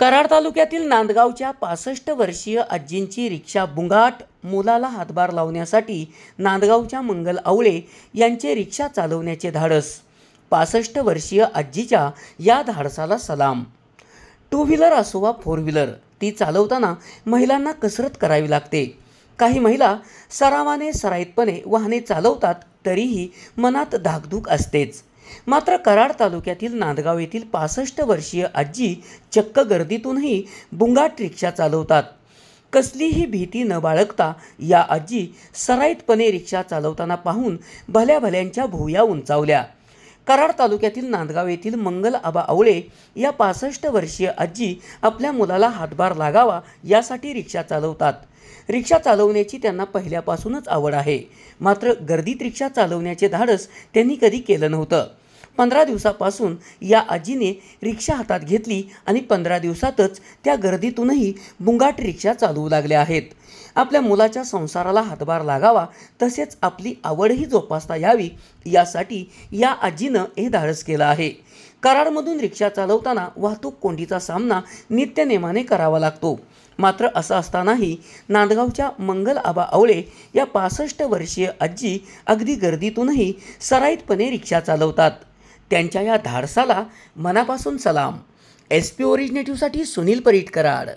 कराड तालुक्यातील नांदगावच्या 65 वर्षीय आजींची रिक्षा बुंगाट, मुलाला हातभार लावण्यासाठी नांदगावच्या मंगल आवळे यांचे रिक्षा चालवण्याचे धाडस. 65 वर्षीय आजीच्या या धाडसाला सलाम. टू व्हीलर असो वा फोर व्हीलर, ती चालवताना महिलांना कसरत करावी लागते. काही महिला सरावाने सराईतपणे वाहने चालवतात, तरीही मनात धाकधूक असतेच. मात्र कराड तालुक्यातील नांदगाव येथील 65 वर्षीय आजी चक्क गर्दीतूनही बुंगाट रिक्षा चालवतात. कसलीही भीती न बाळगता या आजी सराईतपणे रिक्षा चालवताना पाहून भल्या भल्यांच्या भुवया उंचावल्या. कराड तालुक्यातील नांदगाव येथील मंगल आबा आवळे या 65 वर्षीय आजी आपल्या मुलाला हातभार लागावा यासाठी रिक्षा चालवतात. रिक्षा चालवण्याची त्यांना पहिल्यापासूनच आवड आहे. मात्र गर्दीत रिक्षा चालवण्याचे धाडस त्यांनी कधी केलं नव्हतं. 15 दिवसापासून या आजीने रिक्षा हातात घेतली आणि 15 दिवसातच त्या गर्दीतूनही बुंगाट रिक्षा चालवू लागल्या आहेत. आपल्या मुलाच्या संसाराला हातभार लागावा, तसेच आपली आवडही जोपासता यावी यासाठी या आजीनं हे धाडस केलं आहे. कराडमधून रिक्षा चालवताना वाहतूक कोंडीचा सामना नित्यनेमाने करावा लागतो. मात्र असं असतानाही नांदगावच्या मंगल आबा आवळे या 65 वर्षीय आजी अगदी गर्दीतूनही सराईतपणे रिक्षा चालवतात. त्यांच्या या धाडसाला मनापासून सलाम. SP ओरिजिनेटिव्हसाठी सुनील परीट, कराड.